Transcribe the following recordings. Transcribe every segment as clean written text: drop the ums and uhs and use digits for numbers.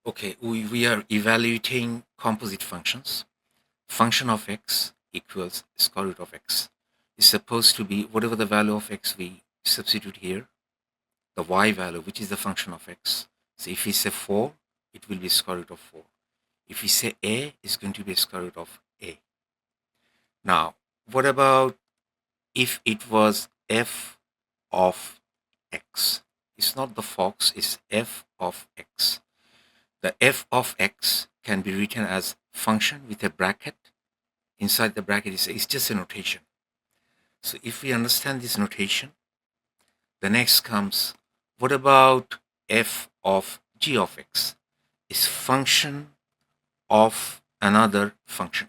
Okay, we are evaluating composite functions. Function of x equals square root of x. Is supposed to be whatever the value of x we substitute here, the y value, which is the function of x. So if we say 4, it will be square root of 4. If we say a, it's going to be square root of a. Now, what about if it was f of x? It's not the fox, it's f of x. The f of x can be written as function with a bracket. Inside the bracket is just a notation. So if we understand this notation, the next comes, what about f of g of x? Is function of another function.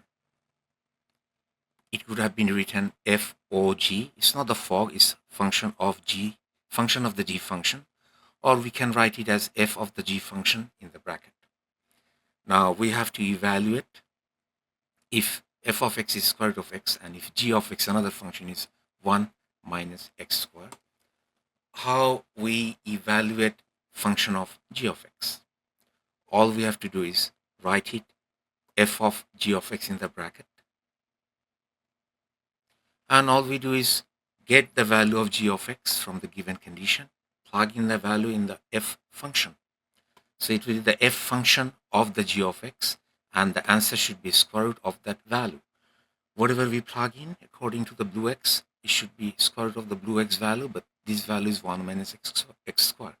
It would have been written f o g. It's not the fog, it's function of g, function of the g function. Or we can write it as f of the g function in the bracket. Now we have to evaluate if f of x is square root of x and if g of x, another function, is 1 minus x squared. How we evaluate function of g of x? All we have to do is write it f of g of x in the bracket. And all we do is get the value of g of x from the given condition, plug in the value in the f function. So it will be the f function of the g of x, and the answer should be square root of that value. Whatever we plug in according to the blue x, it should be square root of the blue x value, but this value is 1 minus x squared.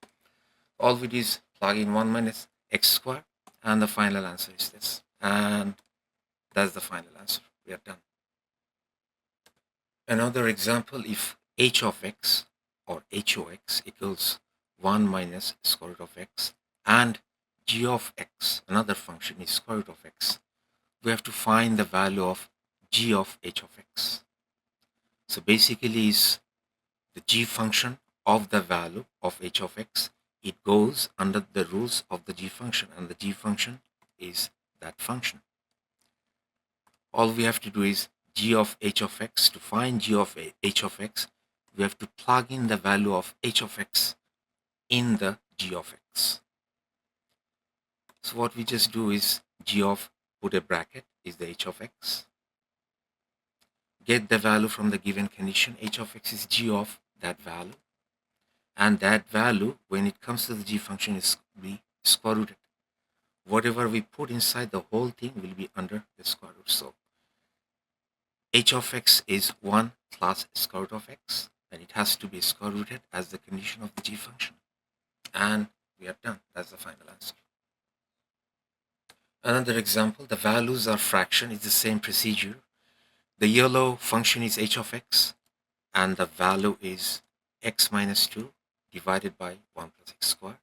All we do is plug in 1 minus x squared, and the final answer is this. And that's the final answer. We are done. Another example, if h of x or hox equals 1 minus square root of x and g of x, another function, is square root of x, we have to find the value of g of h of x. So basically is the g function of the value of h of x. It goes under the rules of the g function, and the g function is that function. All we have to do is g of h of x. To find g of h of x, we have to plug in the value of h of x in the g of x. So what we just do is g of, put a bracket, is the h of x. Get the value from the given condition. H of x is g of that value. And that value, when it comes to the g function, is be square rooted. Whatever we put inside, the whole thing will be under the square root. So h of x is 1 plus square root of x, and it has to be square rooted as the condition of the g function. And we are done. That's the final answer. Another example, the values are fraction. It's the same procedure. The yellow function is h of x, and the value is x minus 2 divided by 1 plus x squared.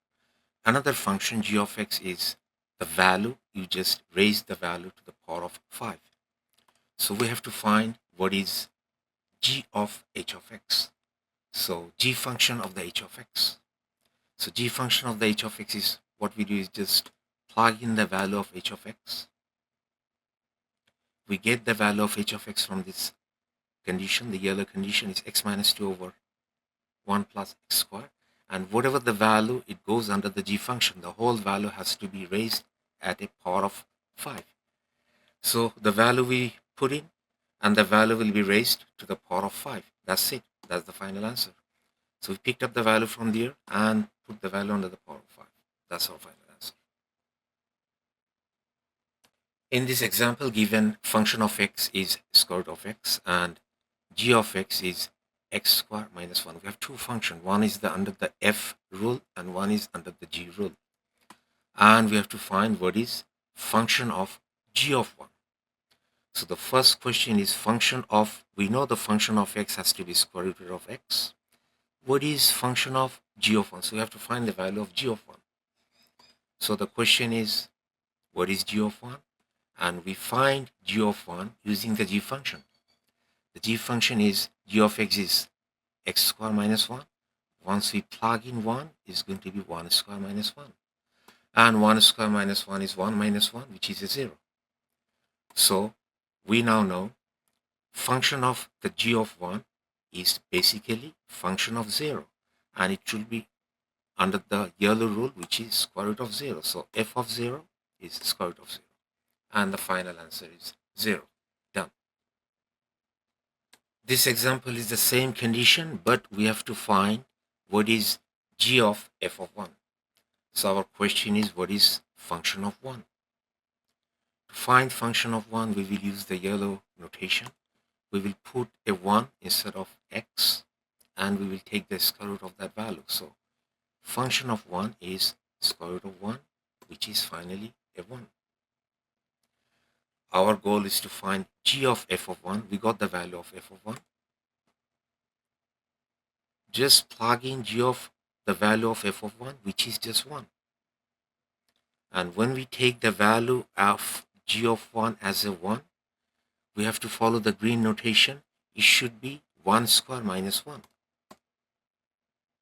Another function, g of x, is the value. You just raise the value to the power of 5. So we have to find what is g of h of x. So g function of the h of x. So g function of the h of x is, what we do is just plug in the value of h of x. We get the value of h of x from this condition. The yellow condition is x minus 2 over 1 plus x squared. And whatever the value, it goes under the g function. The whole value has to be raised at a power of 5. So the value we put in, and the value will be raised to the power of 5. That's it. That's the final answer. So we picked up the value from there and put the value under the power of 5. That's our final answer. In this example, given function of x is square root of x and g of x is x squared minus 1. We have two functions. One is under the f rule and one is under the g rule. And we have to find what is function of g of 1. So the first question is function of, we know the function of x has to be square root of x. What is function of g of 1? So we have to find the value of g of 1. So the question is, what is g of 1? And we find g of 1 using the g function. The g function is, g of x is x squared minus 1. Once we plug in 1, it's going to be 1 squared minus 1. And 1 squared minus 1 is 1 minus 1, which is a 0. So we now know function of the g of 1 is basically function of 0. And it should be under the yellow rule, which is square root of 0. So f of 0 is square root of 0. And the final answer is 0. Done. This example is the same condition, but we have to find what is g of f of 1. So our question is, what is function of 1? To find function of 1, we will use the yellow notation. We will put a 1 instead of x, and we will take the square root of that value. So function of 1 is square root of 1, which is finally a 1. Our goal is to find g of f of 1. We got the value of f of 1. Just plug in g of the value of f of 1, which is just 1. And when we take the value of g of 1 as a 1, we have to follow the green notation. It should be 1 square minus 1,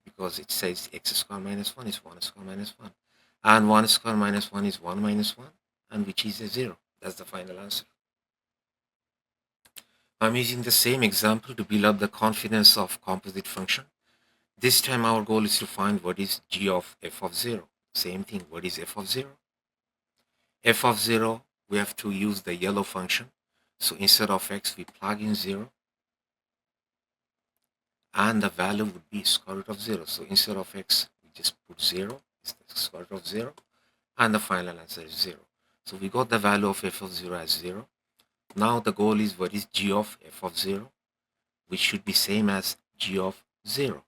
because it says x square minus 1 is 1 square minus 1. And 1 square minus 1 is 1 minus 1, and which is a 0. That's the final answer. I'm using the same example to build up the confidence of composite function. This time our goal is to find what is g of f of 0. Same thing, what is f of 0? F of 0, we have to use the yellow function. So instead of x, we plug in 0. And the value would be square root of 0. So instead of x, we just put 0. It's the square root of 0. And the final answer is 0. So we got the value of f of 0 as 0. Now the goal is, what is g of f of 0? Which should be same as g of 0.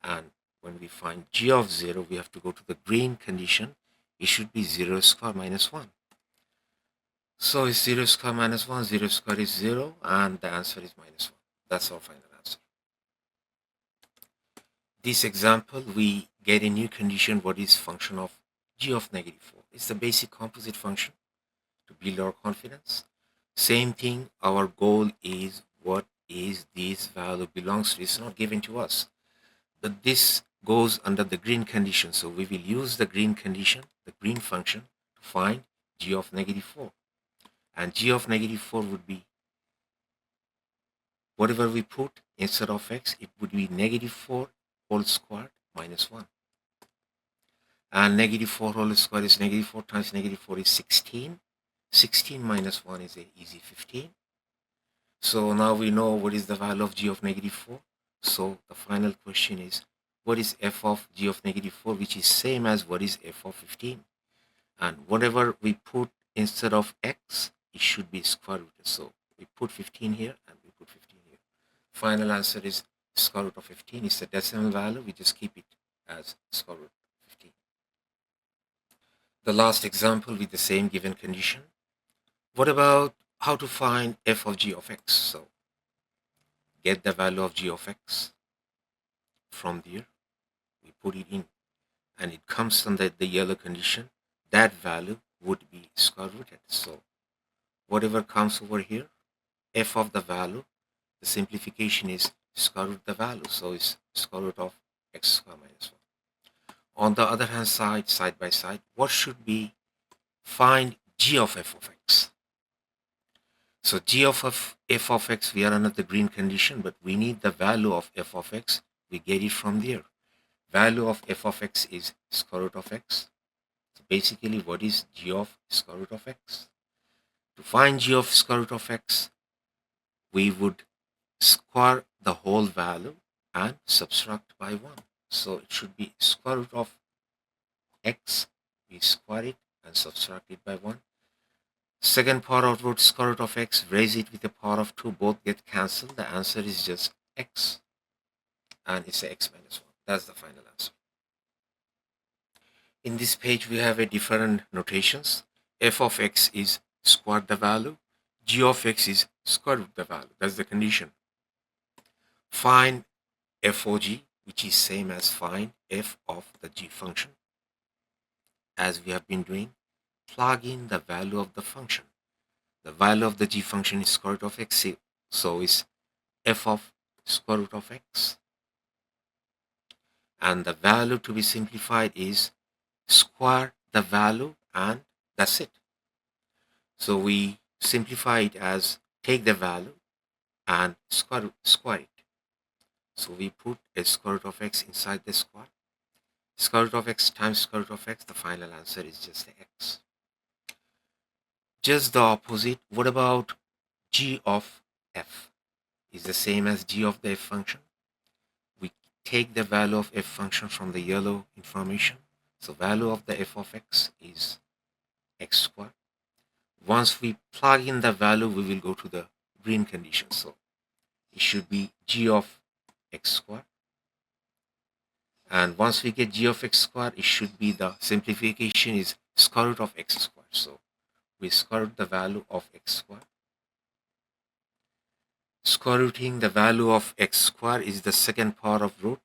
And when we find g of 0, we have to go to the green condition. It should be 0 square minus 1. So it's 0 square minus 1, 0 square is 0, and the answer is minus 1. That's our final answer. This example, we get a new condition, what is function of g of negative 4. It's the basic composite function to build our confidence. Same thing, our goal is, what is this value belongs to. It's not given to us, but this goes under the green condition. So we will use the green condition, the green function, to find g of negative 4. And g of negative 4 would be, whatever we put instead of x, it would be negative 4 whole squared minus 1. And negative 4 whole squared is negative 4 times negative 4 is 16. 16 minus 1 is a easy 15. So now we know what is the value of g of negative 4. So the final question is, what is f of g of negative 4, which is same as what is f of 15. And whatever we put instead of x, it should be square rooted. So we put 15 here and we put 15 here. Final answer is square root of 15. It's a decimal value. We just keep it as square root of 15. The last example with the same given condition. What about how to find f of g of x? So get the value of g of x from there. We put it in, and it comes under the yellow condition. That value would be square rooted. So whatever comes over here, f of the value, the simplification is square root the value. So it's square root of x square minus 1. On the other hand side, side by side, what should be find g of f of x? So g of f of x, we are under the green condition, but we need the value of f of x. We get it from there. Value of f of x is square root of x. So basically, what is g of square root of x? To find g of square root of x, we would square the whole value and subtract by 1. So it should be square root of x. We square it and subtract it by 1. Second power of root square root of x, raise it with the power of 2, both get cancelled. The answer is just x, and it's a x minus 1. That's the final answer. In this page, we have a different notations. F of x is square the value. G of x is square root the value. That's the condition. Find f of g, which is same as find f of the g function. As we have been doing, plug in the value of the function. The value of the g function is square root of x, so it's f of square root of x. And the value to be simplified is square the value, and that's it. So we simplify it as take the value and square it. So we put a square root of x inside the square. Square root of x times square root of x, the final answer is just x. Just the opposite. What about g of f? Is the same as g of the f function. We take the value of f function from the yellow information. So value of the f of x is x squared. Once we plug in the value, we will go to the green condition. So it should be g of x squared. And once we get g of x squared, it should be the simplification is square root of x squared. So we square root the value of x squared. Square rooting the value of x squared is the second part of root.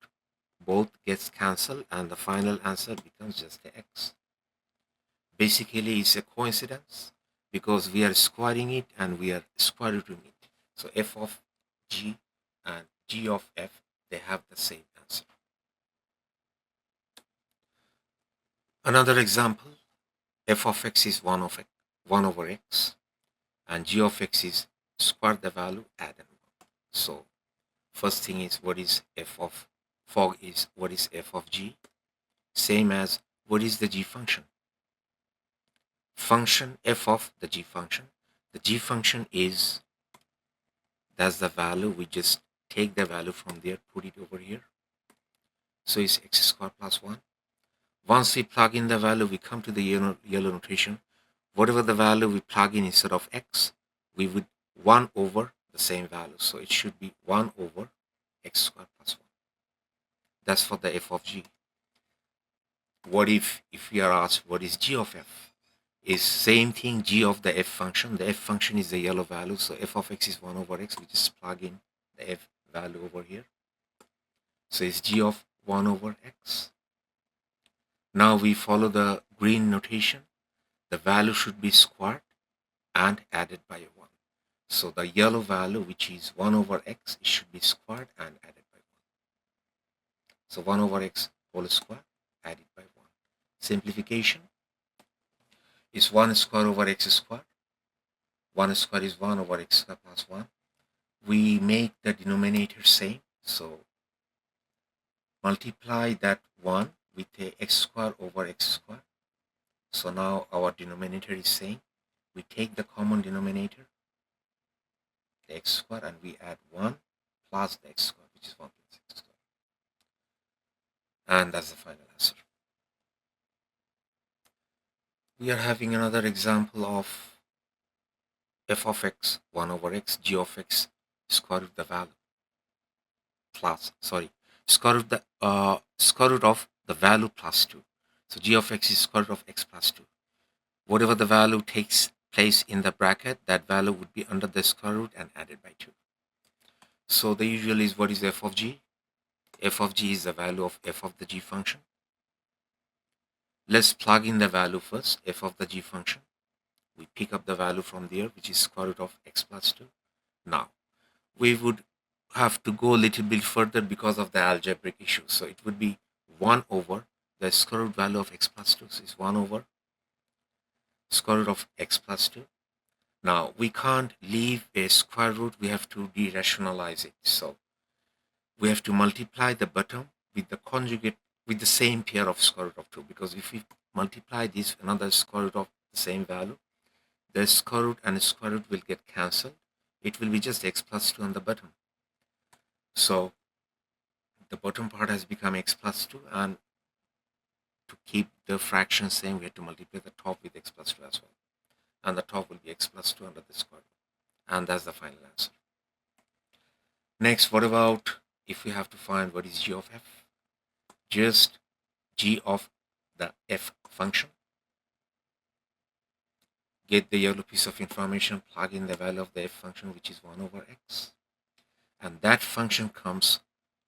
Both gets cancelled and the final answer becomes just the x. Basically, it's a coincidence because we are squaring it and we are square rooting it. So f of g and g of f, they have the same answer. Another example, f of x is 1 over x and g of x is square the value, add and 1. So first thing is what is f of f of g, same as what is the g function. Function f of the g function. The g function is, that's the value, we just take the value from there, put it over here. So it's x squared plus 1. Once we plug in the value, we come to the yellow notation. Whatever the value we plug in instead of x, we would 1 over the same value. So it should be 1 over x squared plus 1. That's for the f of g. What if we are asked what is g of f? Is same thing, g of the f function. The f function is the yellow value, so f of x is 1 over x. We just plug in the f value over here. So it's g of 1 over x. Now we follow the green notation. The value should be squared and added by 1. So the yellow value, which is 1 over x, it should be squared and added by 1. So 1 over x whole square added by 1. Simplification is 1 square over x square. 1 square is 1 over x square plus 1. We make the denominator same. So multiply that 1 with a x square over x square. So now our denominator is same. We take the common denominator, the x square, and we add 1 plus the x square, which is 1 plus x square. And that's the final answer. We are having another example of f of x 1 over x, g of x square root the value plus, square root of the value plus 2. So g of x is square root of x plus 2. Whatever the value takes place in the bracket, that value would be under the square root and added by 2. So the usual is what is f of g? F of g is the value of f of the g function. Let's plug in the value first, f of the g function. We pick up the value from there, which is square root of x plus 2. Now, we would have to go a little bit further because of the algebraic issue. So it would be 1 over the square root value of x plus 2. So it's 1 over square root of x plus 2. Now, we can't leave a square root. We have to de-rationalize it. So we have to multiply the bottom with the conjugate with the same pair of square root of 2. Because if we multiply this another square root of the same value, the square root and square root will get cancelled. It will be just x plus 2 on the bottom. So the bottom part has become x plus 2, and to keep the fraction same, we have to multiply the top with x plus 2 as well. And the top will be x plus 2 under the square root. And that's the final answer. Next, what about if we have to find what is g of f? Just g of the f function. Get the yellow piece of information, plug in the value of the f function, which is 1 over x. And that function comes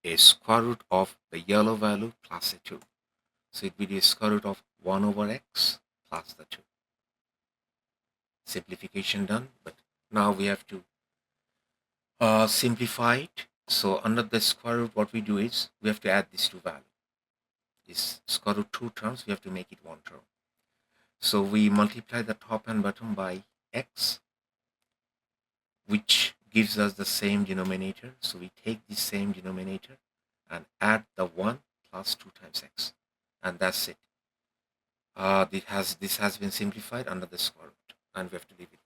a square root of the yellow value plus a 2. So it will be a square root of 1 over x plus the 2. Simplification done, but now we have to simplify it. So under the square root, what we do is we have to add these two values. This square root 2 terms, we have to make it 1 term. So we multiply the top and bottom by x, which gives us the same denominator. So we take the same denominator and add the 1 plus 2 times x. and that's it. This has been simplified under the square root, and we have to leave it.